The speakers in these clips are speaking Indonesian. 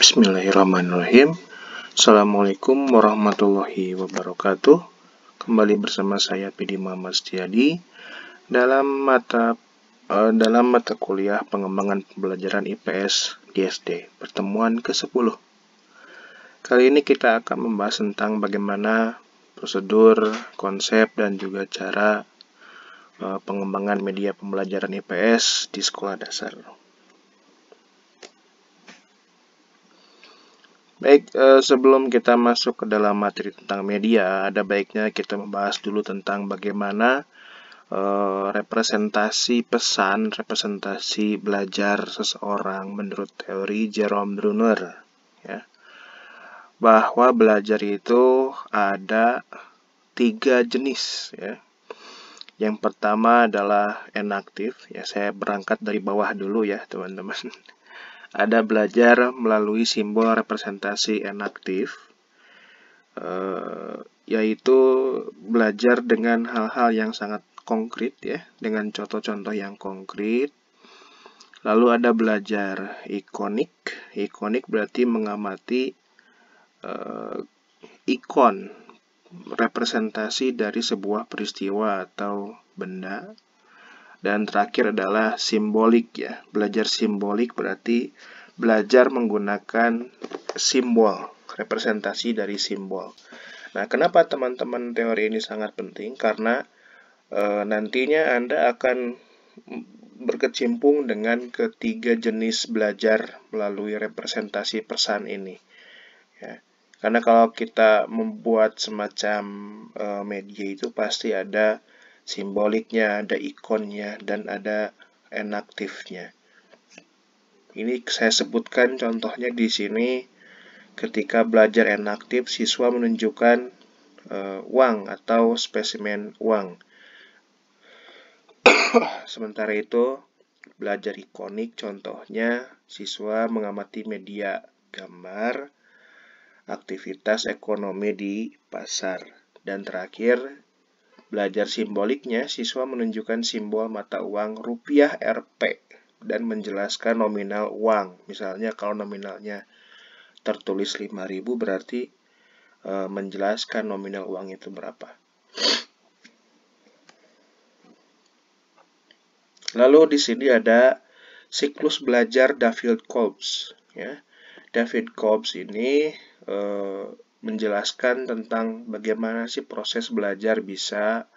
Bismillahirrahmanirrahim. Assalamualaikum warahmatullahi wabarakatuh. Kembali bersama saya Pidi Muhammad Setiadi dalam mata kuliah pengembangan pembelajaran IPS di SD, pertemuan ke-10. Kali ini kita akan membahas tentang bagaimana prosedur, konsep, dan juga cara pengembangan media pembelajaran IPS di sekolah dasar. Baik, sebelum kita masuk ke dalam materi tentang media, ada baiknya kita membahas dulu tentang bagaimana representasi pesan, representasi belajar seseorang menurut teori Jerome Bruner, ya. Bahwa belajar itu ada 3 jenis, ya. Yang pertama adalah enaktif, ya. Saya berangkat dari bawah dulu ya, teman-teman. Ada belajar melalui simbol representasi enaktif, yaitu belajar dengan hal-hal yang sangat konkret, ya, dengan contoh-contoh yang konkret. Lalu ada belajar ikonik. Ikonik berarti mengamati ikon, representasi dari sebuah peristiwa atau benda. Dan terakhir adalah simbolik, ya. Belajar simbolik berarti belajar menggunakan simbol, representasi dari simbol. Nah, kenapa teman-teman teori ini sangat penting? Karena nantinya Anda akan berkecimpung dengan ketiga jenis belajar melalui representasi pesan ini, ya. Karena kalau kita membuat semacam media itu pasti ada simboliknya, ada ikonnya, dan ada enaktifnya. Ini saya sebutkan contohnya di sini. Ketika belajar enaktif, siswa menunjukkan uang atau spesimen uang. Sementara itu, belajar ikonik, contohnya siswa mengamati media gambar, aktivitas ekonomi di pasar. Dan terakhir, belajar simboliknya, siswa menunjukkan simbol mata uang rupiah Rp dan menjelaskan nominal uang. Misalnya kalau nominalnya tertulis 5.000 berarti menjelaskan nominal uang itu berapa. Lalu di sini ada siklus belajar David Kolb, ya. David Kolb ini menjelaskan tentang bagaimana sih proses belajar bisa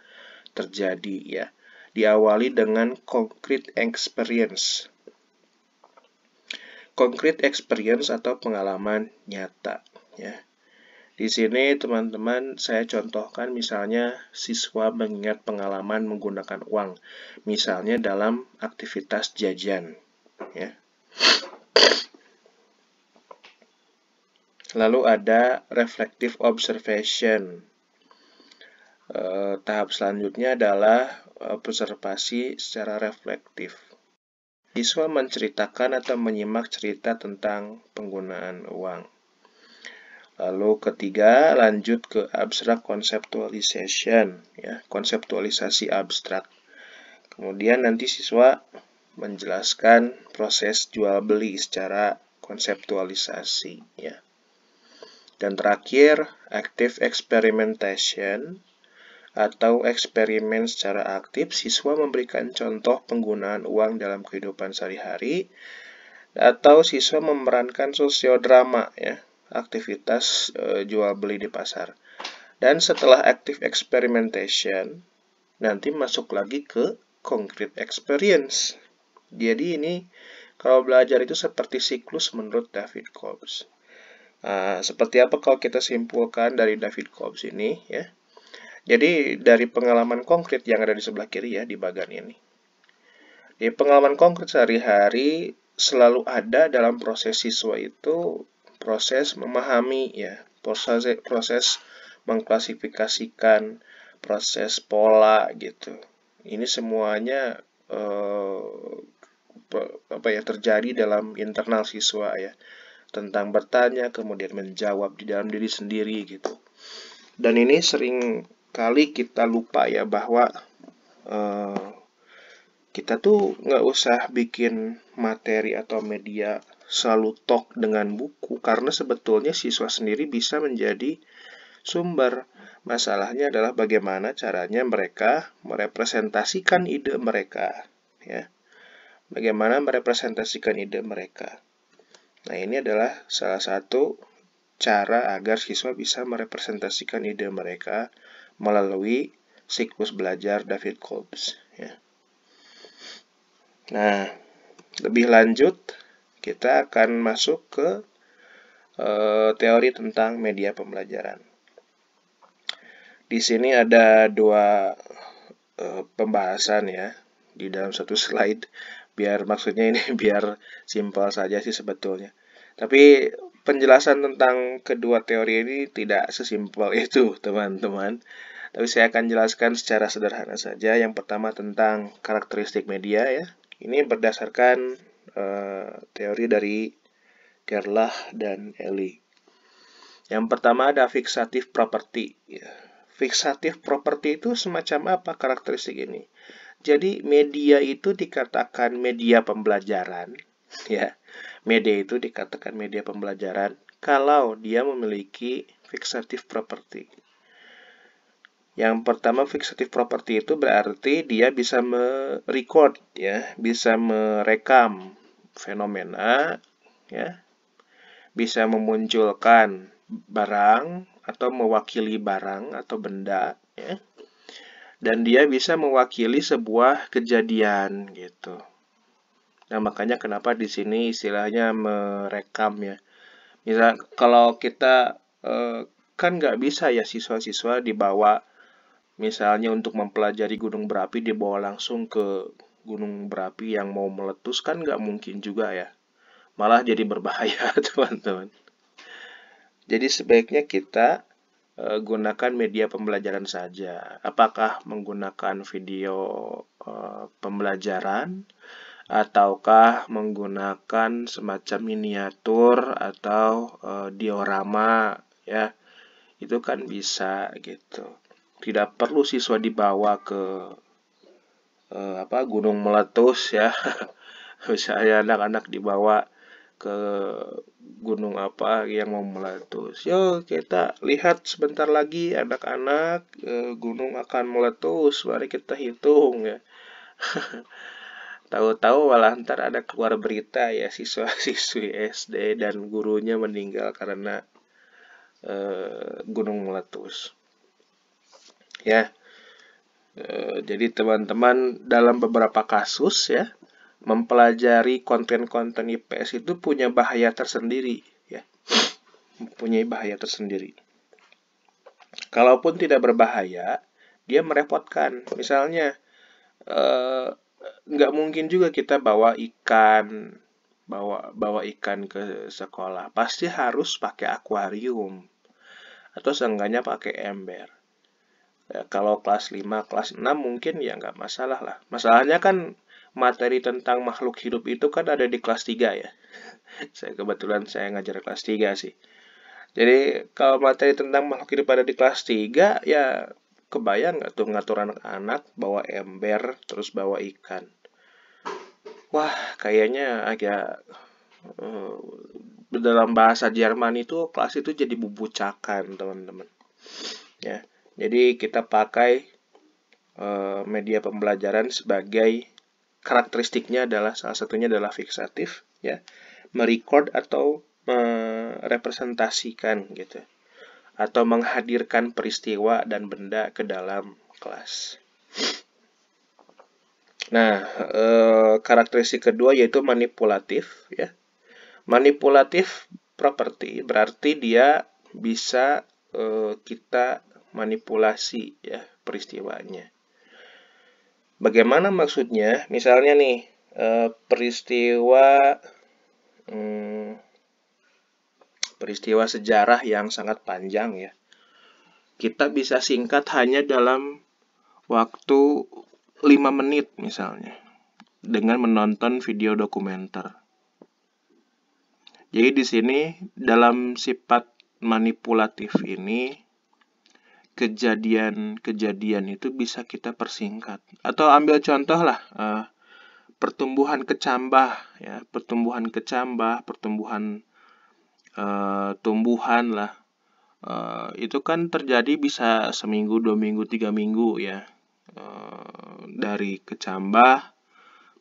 terjadi, ya. Diawali dengan concrete experience. Concrete experience atau pengalaman nyata, ya. Di sini teman-teman saya contohkan misalnya siswa mengingat pengalaman menggunakan uang, misalnya dalam aktivitas jajan, ya. Lalu ada reflective observation. Tahap selanjutnya adalah observasi secara reflektif. Siswa menceritakan atau menyimak cerita tentang penggunaan uang. Lalu ketiga, lanjut ke abstract conceptualization, ya, konseptualisasi abstrak. Kemudian nanti siswa menjelaskan proses jual beli secara konseptualisasi, ya. Dan terakhir, active experimentation atau eksperimen secara aktif. Siswa memberikan contoh penggunaan uang dalam kehidupan sehari-hari, atau siswa memerankan sosiodrama, ya, aktivitas jual beli di pasar. Dan setelah active experimentation, nanti masuk lagi ke concrete experience. Jadi ini kalau belajar itu seperti siklus menurut David Kolb. Seperti apa kalau kita simpulkan dari David Kolb ini, ya. Jadi dari pengalaman konkret yang ada di sebelah kiri, ya, di bagian ini. Di pengalaman konkret sehari-hari selalu ada dalam proses siswa itu proses memahami, ya, proses mengklasifikasikan, proses pola, gitu. Ini semuanya terjadi dalam internal siswa, ya, tentang bertanya kemudian menjawab di dalam diri sendiri, gitu. Dan ini sering kali kita lupa, ya, bahwa kita tuh nggak usah bikin materi atau media selalu talk dengan buku, karena sebetulnya siswa sendiri bisa menjadi sumber. Masalahnya adalah bagaimana caranya mereka merepresentasikan ide mereka, ya. Bagaimana merepresentasikan ide mereka. Nah, ini adalah salah satu cara agar siswa bisa merepresentasikan ide mereka melalui siklus belajar David Kolb, ya. Nah, lebih lanjut, kita akan masuk ke teori tentang media pembelajaran. Di sini ada dua pembahasan ya di dalam satu slide. Maksudnya ini biar simpel saja sih sebetulnya. Tapi penjelasan tentang kedua teori ini tidak sesimpel itu, teman-teman. Tapi saya akan jelaskan secara sederhana saja. Yang pertama tentang karakteristik media ya. Ini berdasarkan teori dari Gerlach dan Elie. Yang pertama ada fixative property. Ya. Fixative property itu semacam apa karakteristik ini? Jadi media itu dikatakan media pembelajaran, ya. Media itu dikatakan media pembelajaran kalau dia memiliki fixative property. Yang pertama, fixative property itu berarti dia bisa merecord, ya, bisa merekam fenomena, ya, bisa memunculkan barang atau mewakili barang atau benda, ya, dan dia bisa mewakili sebuah kejadian, gitu. Nah, makanya kenapa di sini istilahnya merekam, ya. Misal kalau kita kan nggak bisa ya siswa-siswa dibawa. Misalnya untuk mempelajari gunung berapi dibawa langsung ke gunung berapi yang mau meletus kan nggak mungkin juga ya. Malah jadi berbahaya teman-teman. Jadi sebaiknya kita gunakan media pembelajaran saja. Apakah menggunakan video pembelajaran ataukah menggunakan semacam miniatur atau diorama ya. Itu kan bisa gitu. Tidak perlu siswa dibawa ke gunung meletus ya. Misalnya anak-anak dibawa ke gunung apa yang mau meletus. Yuk kita lihat sebentar lagi anak-anak gunung akan meletus. Mari kita hitung ya. Tahu-tahu malah ntar ada keluar berita ya siswa-siswi SD dan gurunya meninggal karena gunung meletus. Ya, jadi teman-teman dalam beberapa kasus ya, mempelajari konten-konten IPS itu punya bahaya tersendiri ya, mempunyai bahaya tersendiri. Kalaupun tidak berbahaya, dia merepotkan. Misalnya, nggak mungkin juga kita bawa ikan ke sekolah. Pasti harus pakai akuarium atau seenggaknya pakai ember. Ya, kalau kelas 5, kelas 6 mungkin ya nggak masalah lah. Masalahnya kan materi tentang makhluk hidup itu kan ada di kelas 3 ya. Kebetulan saya ngajar kelas 3 sih. Jadi kalau materi tentang makhluk hidup ada di kelas 3 ya kebayang nggak tuh ngatur anak-anak bawa ember terus bawa ikan. Wah kayaknya agak dalam bahasa Jerman itu kelas itu jadi bubucakan teman-teman. Ya. Jadi kita pakai media pembelajaran sebagai karakteristiknya adalah salah satunya adalah fixatif, ya, merecord atau merepresentasikan gitu, atau menghadirkan peristiwa dan benda ke dalam kelas. Nah, karakteristik kedua yaitu manipulatif, ya. Manipulatif property berarti dia bisa kita manipulasi ya peristiwanya. Bagaimana maksudnya? Misalnya nih peristiwa sejarah yang sangat panjang ya. Kita bisa singkat hanya dalam waktu 5 menit misalnya dengan menonton video dokumenter. Jadi di sini dalam sifat manipulatif ini kejadian-kejadian itu bisa kita persingkat. Atau ambil contoh lah, pertumbuhan kecambah, ya, pertumbuhan tumbuhan lah. Itu kan terjadi bisa seminggu, 2 minggu, 3 minggu ya. Dari kecambah,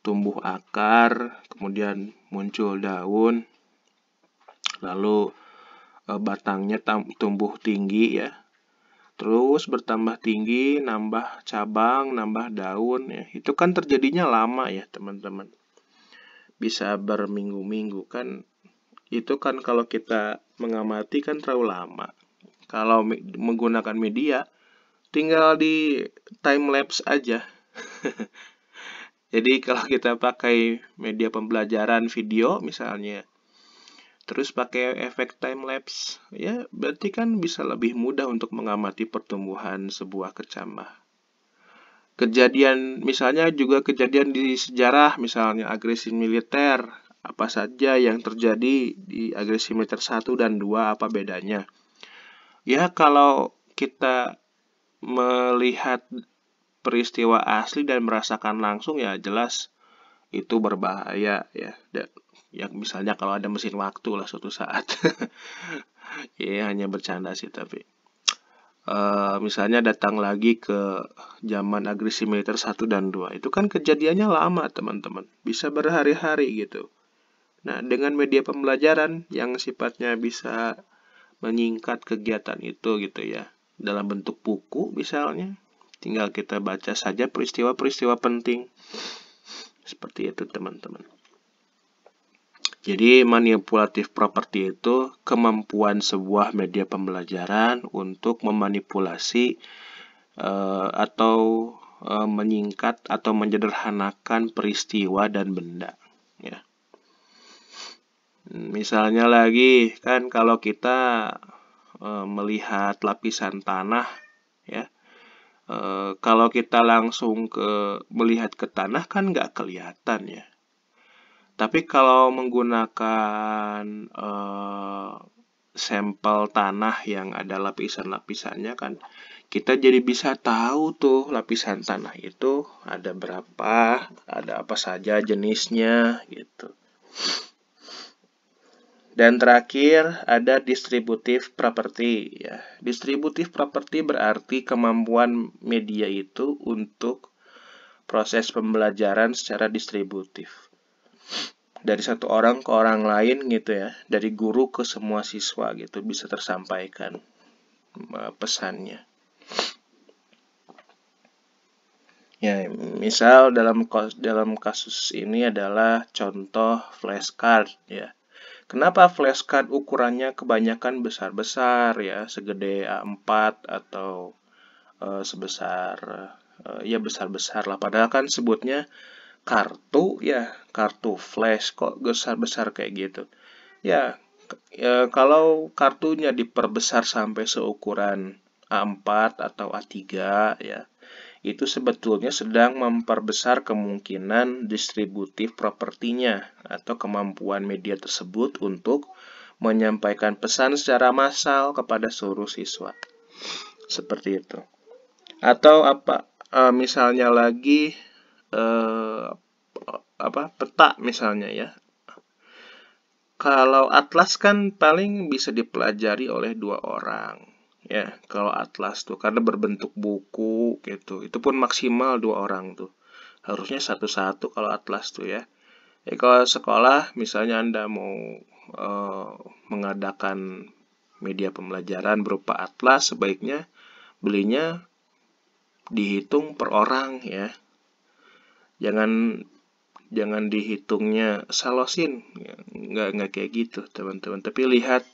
tumbuh akar, kemudian muncul daun, lalu batangnya tumbuh tinggi ya. Terus bertambah tinggi, nambah cabang, nambah daun ya. Itu kan terjadinya lama ya, teman-teman. Bisa berminggu-minggu kan. Itu kan kalau kita mengamati kan terlalu lama. Kalau menggunakan media, tinggal di time lapse aja. Jadi kalau kita pakai media pembelajaran video misalnya, terus pakai efek time lapse, ya berarti kan bisa lebih mudah untuk mengamati pertumbuhan sebuah kecambah. Misalnya juga kejadian di sejarah, misalnya agresi militer, apa saja yang terjadi di agresi militer 1 dan 2, apa bedanya? Ya kalau kita melihat peristiwa asli dan merasakan langsung ya jelas itu berbahaya ya. Ya misalnya kalau ada mesin waktu lah suatu saat. Ya hanya bercanda sih tapi. Misalnya datang lagi ke zaman agresi militer 1 dan 2. Itu kan kejadiannya lama teman-teman. Bisa berhari-hari gitu. Nah dengan media pembelajaran yang sifatnya bisa menyingkat kegiatan itu gitu ya. Dalam bentuk buku misalnya. Tinggal kita baca saja peristiwa-peristiwa penting. Seperti itu teman-teman. Jadi manipulatif property itu kemampuan sebuah media pembelajaran untuk memanipulasi atau menyingkat atau menyederhanakan peristiwa dan benda. Ya. Misalnya lagi kan kalau kita melihat lapisan tanah, ya, kalau kita langsung melihat ke tanah kan nggak kelihatan ya. Tapi kalau menggunakan sampel tanah yang ada lapisan-lapisannya kan, kita jadi bisa tahu tuh lapisan tanah itu ada berapa, ada apa saja jenisnya gitu. Dan terakhir ada distributive property ya. Distributive property berarti kemampuan media itu untuk proses pembelajaran secara distributif. Dari satu orang ke orang lain gitu ya, dari guru ke semua siswa gitu bisa tersampaikan pesannya. Ya, misal dalam kasus ini adalah contoh flashcard ya. Kenapa flashcard ukurannya kebanyakan besar-besar ya, segede A4 atau sebesar ya besar-besar lah. Padahal kan sebutnya kartu ya, kartu flash kok besar-besar kayak gitu. Ya, kalau kartunya diperbesar sampai seukuran A4 atau A3 ya, itu sebetulnya sedang memperbesar kemungkinan distributif propertinya atau kemampuan media tersebut untuk menyampaikan pesan secara massal kepada seluruh siswa. Seperti itu. Atau misalnya lagi peta misalnya ya. Kalau atlas kan paling bisa dipelajari oleh 2 orang. Ya, kalau atlas tuh karena berbentuk buku gitu. Itu pun maksimal 2 orang tuh. Harusnya satu-satu kalau atlas tuh ya. Kalau sekolah misalnya Anda mau mengadakan media pembelajaran berupa atlas, sebaiknya belinya dihitung per orang ya. Jangan dihitungnya salosin. Nggak kayak gitu teman-teman. Tapi lihat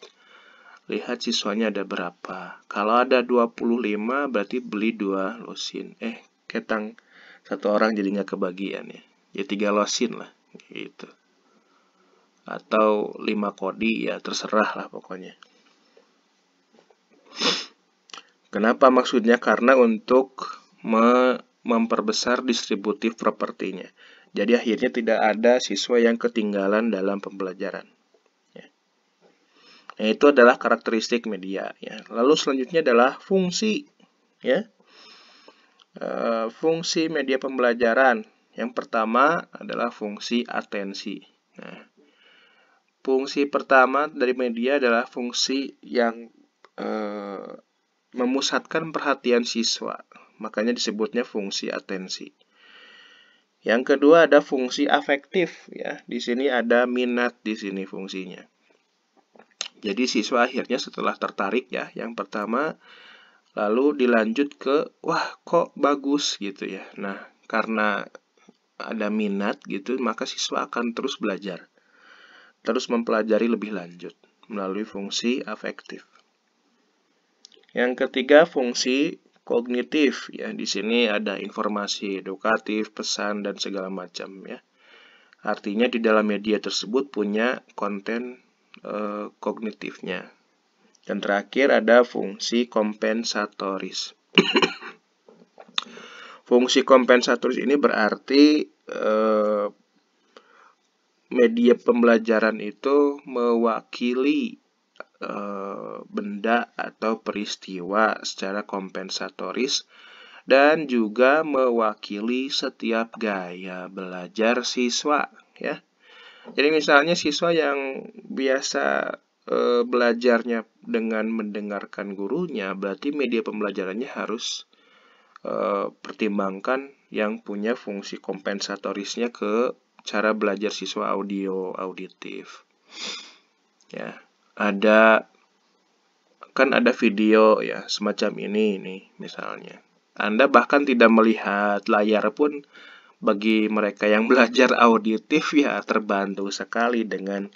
siswanya ada berapa. Kalau ada 25 berarti beli 2 losin. Ketang satu orang jadi nggak kebagian ya. Ya 3 losin lah gitu. Atau 5 kodi ya terserah lah pokoknya. Kenapa maksudnya? Karena untuk memperbesar distributif propertinya. Jadi akhirnya tidak ada siswa yang ketinggalan dalam pembelajaran. Nah, itu adalah karakteristik media. Ya. Lalu selanjutnya adalah fungsi. Ya. Fungsi media pembelajaran. Yang pertama adalah fungsi atensi. Nah, fungsi pertama dari media adalah fungsi yang memusatkan perhatian siswa. Makanya disebutnya fungsi atensi. Yang kedua ada fungsi afektif ya. Di sini ada minat di sini fungsinya. Jadi siswa akhirnya setelah tertarik ya, yang pertama lalu dilanjut ke wah kok bagus gitu ya. Nah, karena ada minat gitu, maka siswa akan terus belajar. Terus mempelajari lebih lanjut melalui fungsi afektif. Yang ketiga fungsi kognitif ya. Di sini ada informasi edukatif, pesan dan segala macam ya. Artinya di dalam media tersebut punya konten kognitifnya. Dan terakhir ada fungsi kompensatoris. Fungsi kompensatoris ini berarti media pembelajaran itu mewakili benda atau peristiwa secara kompensatoris dan juga mewakili setiap gaya belajar siswa ya. Jadi misalnya siswa yang biasa belajarnya dengan mendengarkan gurunya, berarti media pembelajarannya harus pertimbangkan yang punya fungsi kompensatorisnya ke cara belajar siswa auditif. Ya, ada video ya semacam ini nih misalnya. Anda bahkan tidak melihat layar pun, bagi mereka yang belajar auditif ya terbantu sekali dengan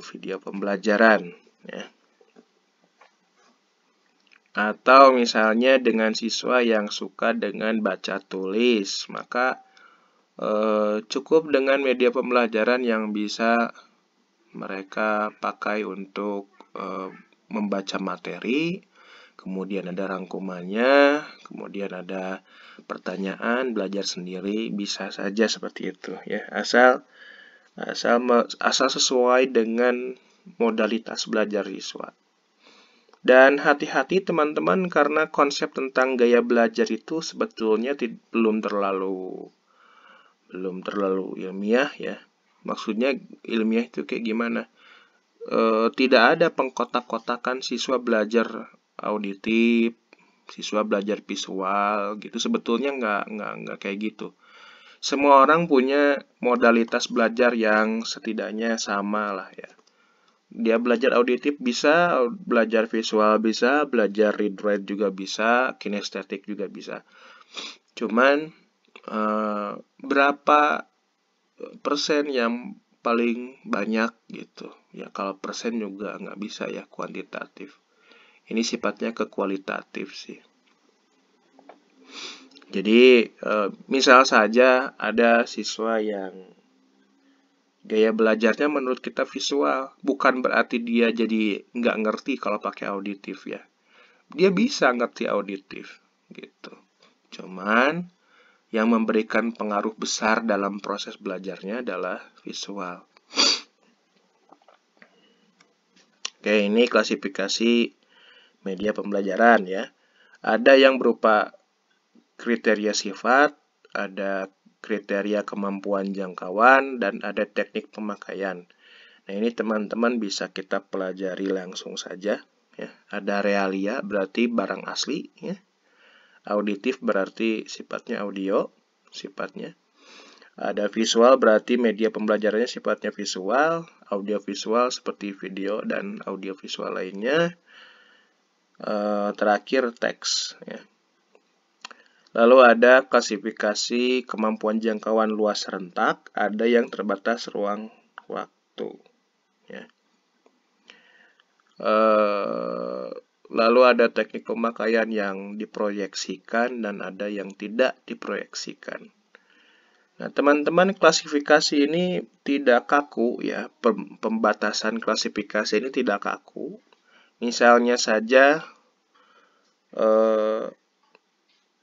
video pembelajaran ya. Atau misalnya dengan siswa yang suka dengan baca tulis, maka cukup dengan media pembelajaran yang bisa mereka pakai untuk membaca materi, kemudian ada rangkumannya, kemudian ada pertanyaan, belajar sendiri, bisa saja seperti itu ya. Asal sesuai dengan modalitas belajar siswa. Dan hati-hati teman-teman, karena konsep tentang gaya belajar itu sebetulnya belum terlalu ilmiah ya. Maksudnya ilmiah itu kayak gimana? Tidak ada pengkotak-kotakan siswa belajar auditif, siswa belajar visual gitu. Sebetulnya nggak kayak gitu. Semua orang punya modalitas belajar yang setidaknya sama lah ya. Dia belajar auditif bisa, belajar visual bisa, belajar read write juga bisa, kinestetik juga bisa. Cuman berapa persen yang paling banyak gitu ya. Kalau persen juga nggak bisa ya, kuantitatif. Ini sifatnya ke kualitatif sih. Jadi misal saja ada siswa yang gaya belajarnya menurut kita visual, bukan berarti dia jadi nggak ngerti kalau pakai auditif ya. Dia bisa ngerti auditif gitu. Cuman yang memberikan pengaruh besar dalam proses belajarnya adalah visual. Oke, ini klasifikasi media pembelajaran ya. Ada yang berupa kriteria sifat, ada kriteria kemampuan jangkauan, dan ada teknik pemakaian. Nah, ini teman-teman bisa kita pelajari langsung saja ya. Ada realia berarti barang asli ya. Auditif berarti sifatnya audio, sifatnya. Ada visual berarti media pembelajarannya sifatnya visual, audiovisual seperti video dan audiovisual lainnya. Terakhir teks ya. Lalu ada klasifikasi kemampuan jangkauan luas rentak, ada yang terbatas ruang waktu ya. Lalu ada teknik pemakaian yang diproyeksikan dan ada yang tidak diproyeksikan. Nah, teman-teman, klasifikasi ini tidak kaku ya. Pembatasan klasifikasi ini tidak kaku. Misalnya saja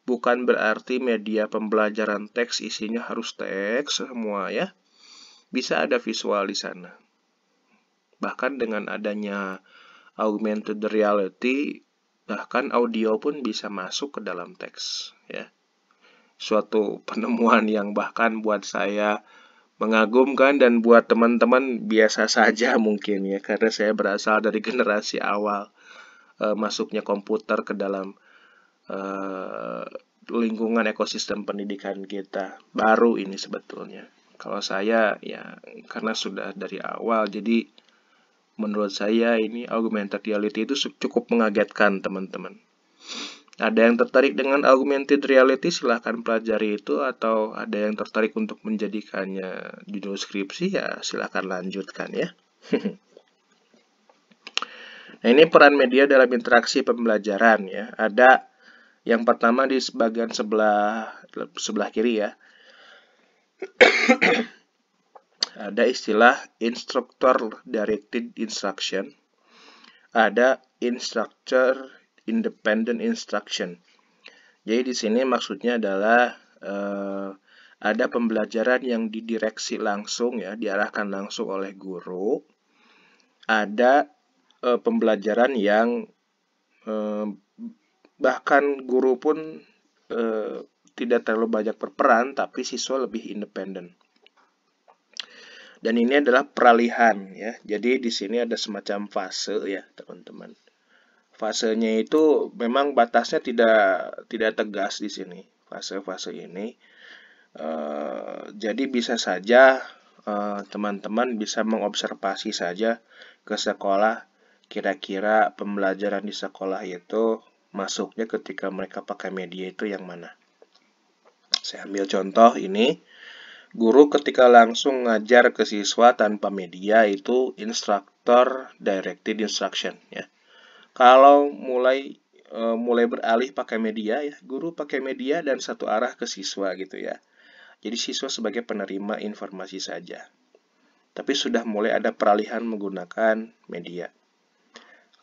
bukan berarti media pembelajaran teks isinya harus teks semua ya. Bisa ada visual di sana. Bahkan dengan adanya augmented reality, bahkan audio pun bisa masuk ke dalam teks ya. suatu penemuan yang bahkan buat saya mengagumkan dan buat teman-teman biasa saja mungkin ya, karena saya berasal dari generasi awal masuknya komputer ke dalam lingkungan ekosistem pendidikan kita. Baru ini sebetulnya. Kalau saya ya karena sudah dari awal, jadi menurut saya ini augmented reality itu cukup mengagetkan teman-teman. Ada yang tertarik dengan augmented reality, silahkan pelajari itu, atau ada yang tertarik untuk menjadikannya judul skripsi, ya silahkan lanjutkan ya. Nah, ini peran media dalam interaksi pembelajaran ya. Ada yang pertama di bagian sebelah kiri ya. Ada istilah instructor directed instruction. Ada instructor independent instruction. Jadi di sini maksudnya adalah ada pembelajaran yang didireksi langsung ya, diarahkan langsung oleh guru. Ada pembelajaran yang bahkan guru pun tidak terlalu banyak berperan, tapi siswa lebih independen. Dan ini adalah peralihan ya. Jadi di sini ada semacam fase ya, teman-teman. Fasenya itu memang batasnya tidak tegas di sini. Fase-fase ini. Jadi bisa saja teman-teman bisa mengobservasi saja ke sekolah, kira-kira pembelajaran di sekolah itu masuknya ketika mereka pakai media itu yang mana. Saya ambil contoh ini. Guru ketika langsung ngajar ke siswa tanpa media itu instructor directed instruction ya. Kalau mulai beralih pakai media ya, guru pakai media dan satu arah ke siswa gitu ya. Jadi siswa sebagai penerima informasi saja. Tapi sudah mulai ada peralihan menggunakan media.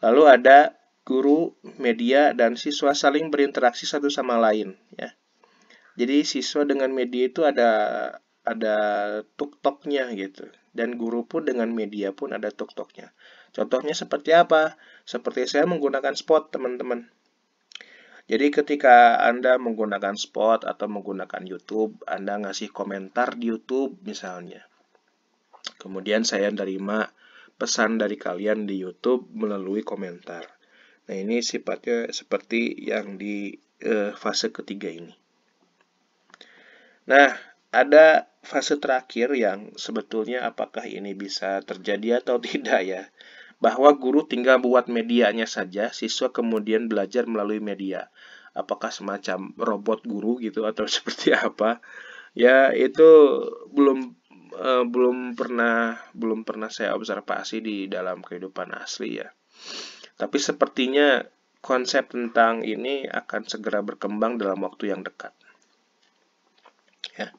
Lalu ada guru, media, dan siswa saling berinteraksi satu sama lain ya. Jadi siswa dengan media itu ada tuk-toknya gitu. Dan guru pun dengan media pun ada tuk-toknya. Contohnya seperti apa? Seperti saya menggunakan spot, teman-teman. Jadi ketika Anda menggunakan spot atau menggunakan YouTube, Anda ngasih komentar di YouTube misalnya. Kemudian saya menerima pesan dari kalian di YouTube melalui komentar. Nah, ini sifatnya seperti yang di fase ketiga ini. Nah, ada fase terakhir yang sebetulnya apakah ini bisa terjadi atau tidak ya. Bahwa guru tinggal buat medianya saja, siswa kemudian belajar melalui media. Apakah semacam robot guru gitu atau seperti apa? Ya, itu belum pernah saya observasi di dalam kehidupan asli ya. Tapi sepertinya konsep tentang ini akan segera berkembang dalam waktu yang dekat. Ya.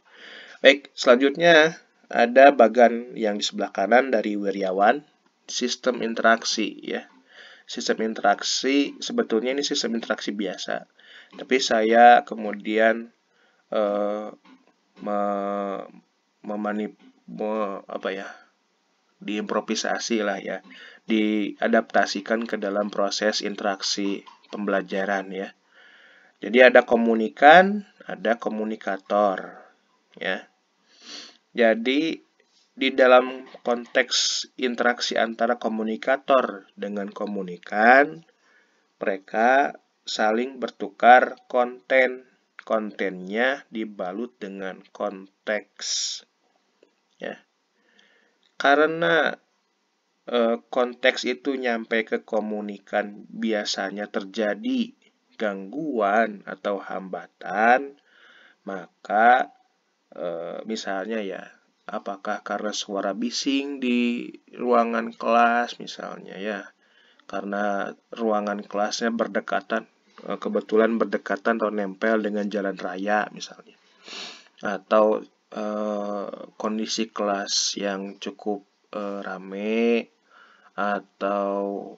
Baik, selanjutnya ada bagan yang di sebelah kanan dari Wiryawan, sistem interaksi ya. Sistem interaksi sebetulnya ini sistem interaksi biasa, tapi saya kemudian diimprovisasi lah ya, diadaptasikan ke dalam proses interaksi pembelajaran ya. Jadi ada komunikan, ada komunikator ya. Jadi di dalam konteks interaksi antara komunikator dengan komunikan, mereka saling bertukar konten. Kontennya dibalut dengan konteks. Ya. Karena konteks itu nyampe ke komunikan biasanya terjadi gangguan atau hambatan, maka misalnya ya, apakah karena suara bising di ruangan kelas misalnya ya, karena ruangan kelasnya kebetulan berdekatan atau nempel dengan jalan raya misalnya, atau kondisi kelas yang cukup rame, atau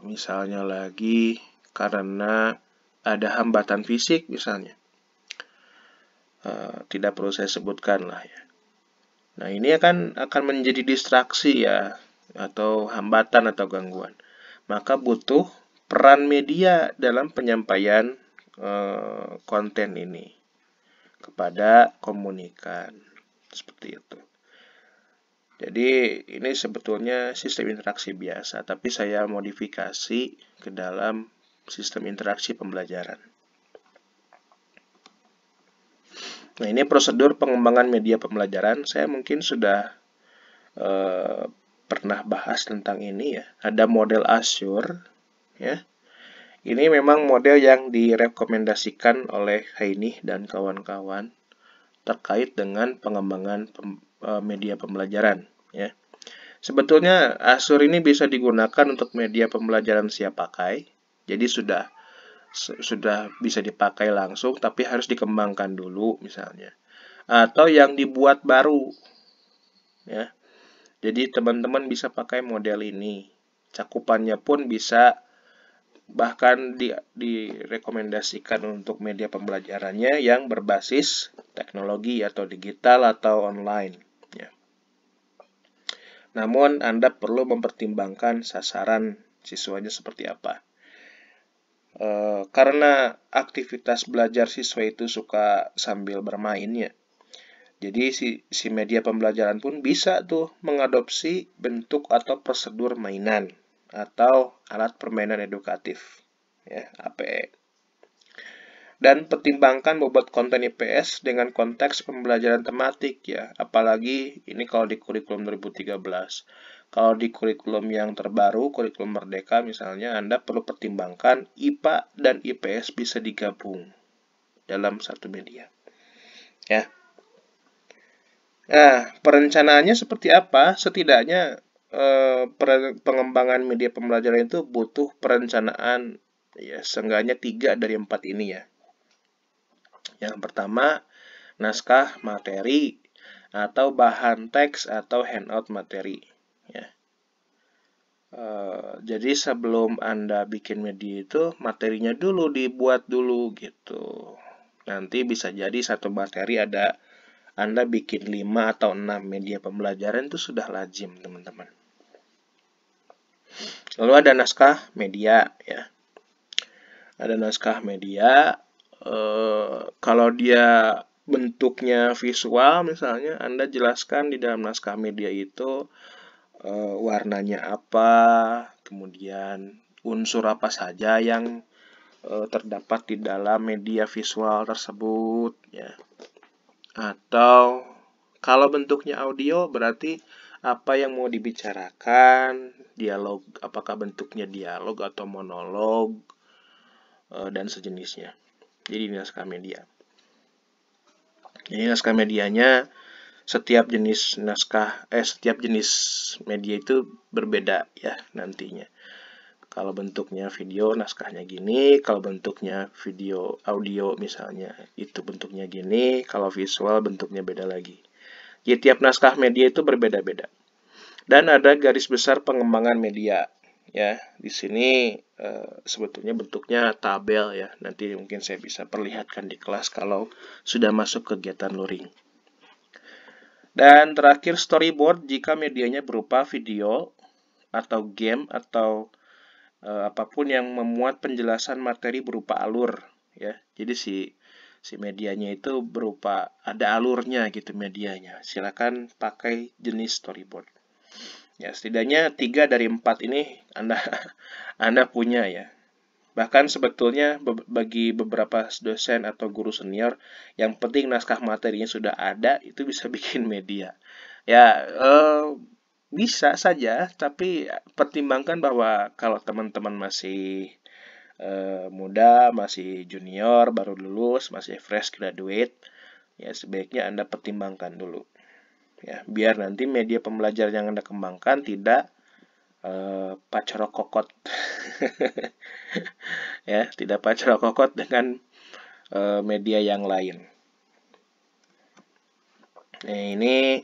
misalnya lagi karena ada hambatan fisik misalnya. Tidak perlu saya sebutkan lah ya. Nah, ini akan menjadi distraksi ya, atau hambatan atau gangguan. Maka butuh peran media dalam penyampaian konten ini. kepada komunikan. Seperti itu. Jadi ini sebetulnya sistem interaksi biasa, tapi saya modifikasi ke dalam sistem interaksi pembelajaran. Nah, ini prosedur pengembangan media pembelajaran. Saya mungkin sudah pernah bahas tentang ini ya. Ada model Azure ya. Ini memang model yang direkomendasikan oleh Heini dan kawan-kawan terkait dengan pengembangan media pembelajaran ya. Sebetulnya Azure ini bisa digunakan untuk media pembelajaran siap pakai. Jadi sudah bisa dipakai langsung, tapi harus dikembangkan dulu misalnya. Atau yang dibuat baru ya. Jadi teman-teman bisa pakai model ini. Cakupannya pun bisa bahkan direkomendasikan untuk media pembelajarannya yang berbasis teknologi atau digital atau online. Ya. Namun Anda perlu mempertimbangkan sasaran siswanya seperti apa. Karena aktivitas belajar siswa itu suka sambil bermain ya. Jadi si media pembelajaran pun bisa tuh mengadopsi bentuk atau prosedur mainan atau alat permainan edukatif ya, APE. Dan pertimbangkan bobot konten IPS dengan konteks pembelajaran tematik ya, apalagi ini kalau di kurikulum 2013. Kalau di kurikulum yang terbaru, kurikulum Merdeka misalnya, Anda perlu pertimbangkan IPA dan IPS bisa digabung dalam satu media. Ya. Nah, perencanaannya seperti apa? Setidaknya pengembangan media pembelajaran itu butuh perencanaan ya seenggaknya 3 dari 4 ini ya. Yang pertama, naskah materi atau bahan teks atau handout materi ya. Jadi sebelum Anda bikin media itu, materinya dulu dibuat dulu gitu. Nanti bisa jadi satu materi ada Anda bikin 5 atau 6 media pembelajaran itu sudah lazim, teman-teman. Lalu ada naskah media ya. Ada naskah media. Kalau dia bentuknya visual misalnya, Anda jelaskan di dalam naskah media itu warnanya apa, kemudian unsur apa saja yang terdapat di dalam media visual tersebut ya. Atau kalau bentuknya audio berarti apa yang mau dibicarakan, dialog, apakah bentuknya dialog atau monolog dan sejenisnya. Jadi naskah media. Jadi naskah medianya setiap jenis media itu berbeda ya nantinya. Kalau bentuknya video naskahnya gini, kalau bentuknya video audio misalnya itu bentuknya gini, kalau visual bentuknya beda lagi. Jadi tiap naskah media itu berbeda-beda. Dan ada garis besar pengembangan media ya. Di sini sebetulnya bentuknya tabel ya. Nanti mungkin saya bisa perlihatkan di kelas kalau sudah masuk kegiatan luring. Dan terakhir storyboard jika medianya berupa video atau game atau apapun yang memuat penjelasan materi berupa alur ya. Jadi si medianya itu berupa ada alurnya gitu medianya. Silakan pakai jenis storyboard. Ya, setidaknya 3 dari 4 ini Anda punya ya. Bahkan sebetulnya bagi beberapa dosen atau guru senior, yang penting naskah materinya sudah ada, itu bisa bikin media. Ya, bisa saja, tapi pertimbangkan bahwa kalau teman-teman masih muda, masih junior, baru lulus, masih fresh graduate, ya sebaiknya Anda pertimbangkan dulu. Ya, biar nanti media pembelajaran yang Anda kembangkan tidak pacorokokot. Ya, tidak pacorokokot dengan media yang lain. Nah, ini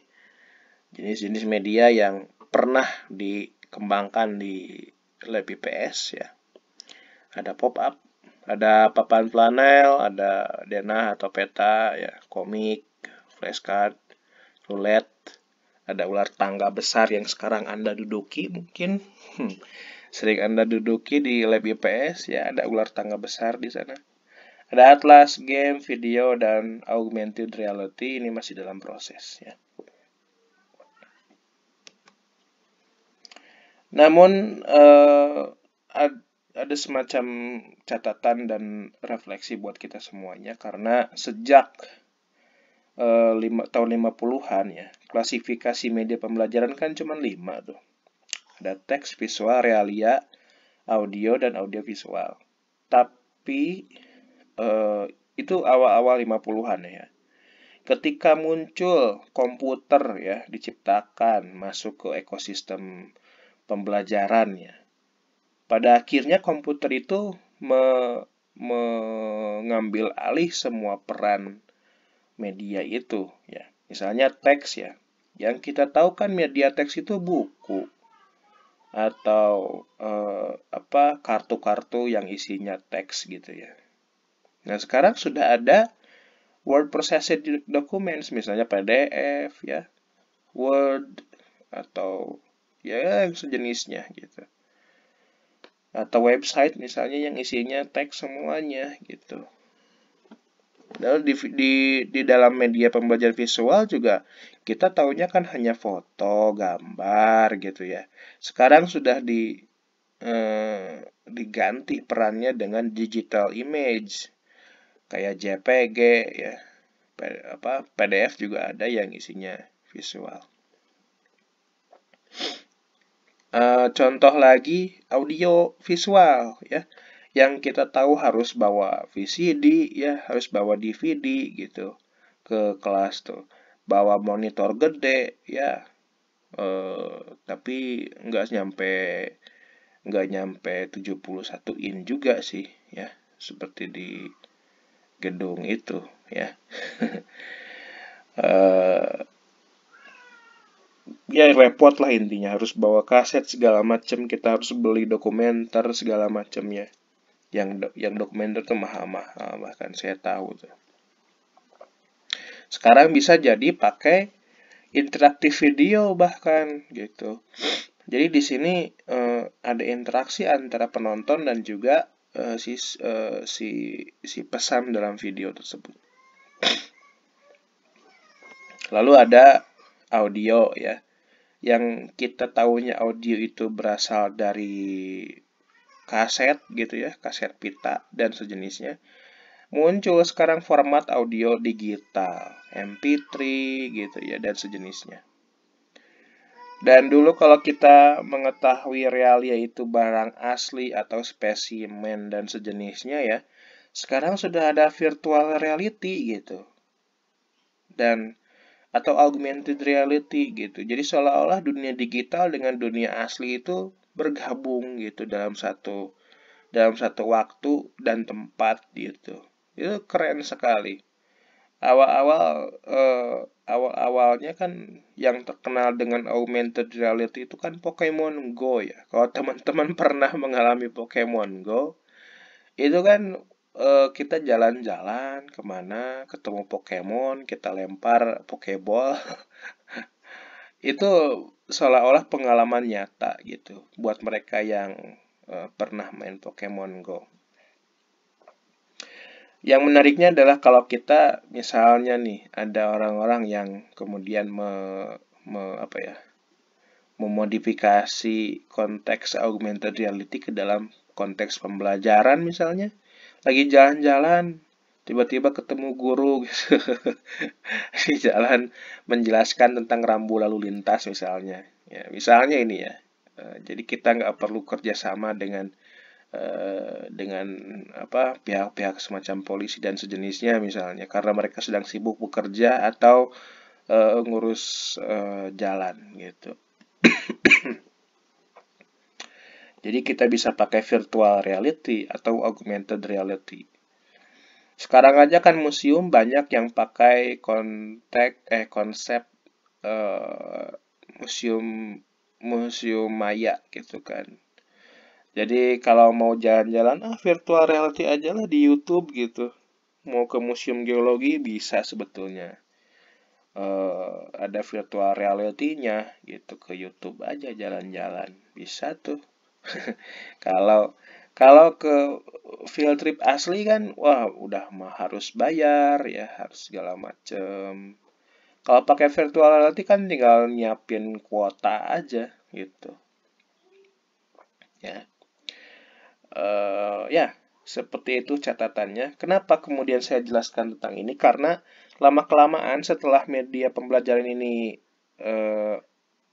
jenis-jenis media yang pernah dikembangkan di lab IPS ya. Ada pop-up, ada papan flanel, ada denah atau peta ya, komik, flashcard, roulette, ada ular tangga besar yang sekarang Anda duduki mungkin. Sering Anda duduki di lab IPS ya, ada ular tangga besar di sana. Ada Atlas, game, video, dan augmented reality ini masih dalam proses ya. Namun ada semacam catatan dan refleksi buat kita semuanya karena sejak tahun 50-an ya, klasifikasi media pembelajaran kan cuma 5 tuh. Ada teks, visual, realia, audio, dan audiovisual. Tapi itu awal-awal 50-an ya. Ketika muncul komputer ya diciptakan masuk ke ekosistem pembelajaran ya. Pada akhirnya komputer itu mengambil alih semua peran media itu ya. Misalnya teks ya. Yang kita tahu kan media teks itu buku atau kartu-kartu yang isinya teks gitu ya. Nah, sekarang sudah ada word processed documents, misalnya PDF ya, Word atau ya sejenisnya gitu. Atau website misalnya yang isinya teks semuanya gitu. Lalu di dalam media pembelajaran visual juga kita tahunya kan hanya foto, gambar gitu ya. Sekarang sudah diganti perannya dengan digital image kayak JPG ya. PDF juga ada yang isinya visual. Contoh lagi audio visual ya, yang kita tahu harus bawa VCD ya, harus bawa DVD gitu ke kelas tuh, bawa monitor gede ya, tapi nggak nyampe 71 in juga sih ya, seperti di gedung itu ya. Ya repot lah intinya, harus bawa kaset segala macam, kita harus beli dokumenter segala macamnya. Yang dokumenter tuh mahal-mahal, bahkan saya tahu tuh. Sekarang bisa jadi pakai interaktif video bahkan gitu. Jadi di sini ada interaksi antara penonton dan juga si pesan dalam video tersebut. Lalu ada audio ya. Yang kita tahunya audio itu berasal dari kaset gitu ya, kaset pita dan sejenisnya. Muncul sekarang format audio digital, MP3 gitu ya, dan sejenisnya. Dan dulu kalau kita mengetahui realia itu barang asli atau spesimen dan sejenisnya ya, sekarang sudah ada virtual reality gitu. Dan atau augmented reality gitu. Jadi seolah-olah dunia digital dengan dunia asli itu bergabung gitu dalam satu waktu dan tempat gitu. Itu keren sekali. Awalnya kan yang terkenal dengan augmented reality itu kan Pokemon Go ya. Kalau teman-teman pernah mengalami Pokemon Go, itu kan kita jalan-jalan kemana, ketemu Pokemon, kita lempar Pokeball. Itu seolah-olah pengalaman nyata gitu buat mereka yang pernah main Pokemon Go. Yang menariknya adalah kalau kita misalnya nih ada orang-orang yang kemudian memodifikasi konteks augmented reality ke dalam konteks pembelajaran misalnya. Lagi jalan-jalan, tiba-tiba ketemu guru gitu. Di jalan menjelaskan tentang rambu lalu lintas misalnya. Ya, misalnya ini ya. Jadi kita nggak perlu kerjasama dengan pihak-pihak semacam polisi dan sejenisnya misalnya karena mereka sedang sibuk bekerja atau ngurus jalan gitu. Jadi kita bisa pakai virtual reality atau augmented reality. Sekarang aja kan museum banyak yang pakai konsep museum maya gitu kan. Jadi kalau mau jalan-jalan, virtual reality aja lah di YouTube gitu. Mau ke museum geologi bisa sebetulnya. Ada virtual reality-nya gitu, ke YouTube aja jalan-jalan. Bisa tuh. Kalau Kalau ke field trip asli kan, wah udah mah harus bayar ya, harus segala macem. Kalau pakai virtual reality kan tinggal nyiapin kuota aja gitu. Ya, ya seperti itu catatannya. Kenapa kemudian saya jelaskan tentang ini? Karena lama-kelamaan setelah media pembelajaran ini eh,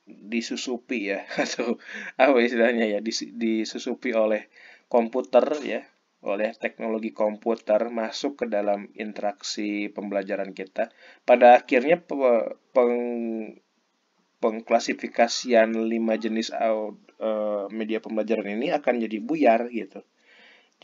disusupi ya, atau apa istilahnya ya, disusupi oleh komputer ya, oleh teknologi komputer masuk ke dalam interaksi pembelajaran kita. Pada akhirnya pengklasifikasian 5 jenis media pembelajaran ini akan jadi buyar gitu.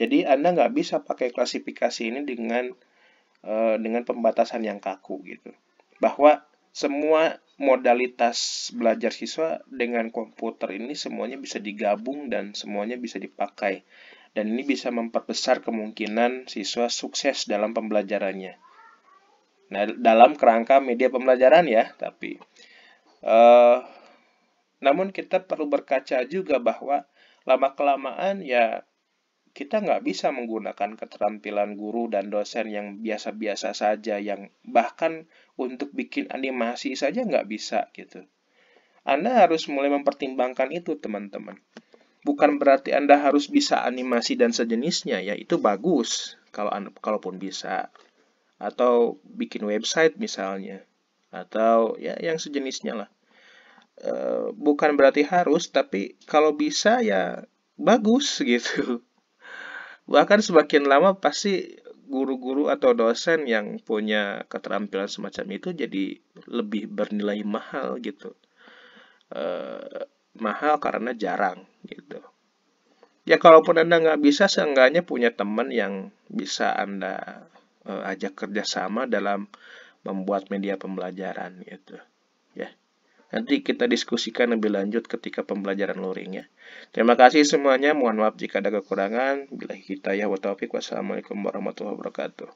Jadi Anda nggak bisa pakai klasifikasi ini dengan pembatasan yang kaku gitu. Bahwa semua modalitas belajar siswa dengan komputer ini semuanya bisa digabung dan semuanya bisa dipakai. Dan ini bisa memperbesar kemungkinan siswa sukses dalam pembelajarannya. Nah, dalam kerangka media pembelajaran ya, tapi namun kita perlu berkaca juga bahwa lama-kelamaan ya kita nggak bisa menggunakan keterampilan guru dan dosen yang biasa-biasa saja, yang bahkan untuk bikin animasi saja nggak bisa gitu. Anda harus mulai mempertimbangkan itu, teman-teman. Bukan berarti Anda harus bisa animasi dan sejenisnya, ya itu bagus kalau kalaupun bisa. Atau bikin website misalnya, atau ya yang sejenisnya lah. Bukan berarti harus, tapi kalau bisa ya bagus gitu. Bahkan semakin lama pasti guru-guru atau dosen yang punya keterampilan semacam itu jadi lebih bernilai mahal gitu. Mahal karena jarang gitu. Ya kalaupun Anda nggak bisa, seenggaknya punya teman yang bisa Anda ajak kerjasama dalam membuat media pembelajaran gitu. Ya. Nanti kita diskusikan lebih lanjut ketika pembelajaran luring ya. Terima kasih semuanya. Mohon maaf jika ada kekurangan. Bila kita ya wa taufik. Wassalamualaikum warahmatullahi wabarakatuh.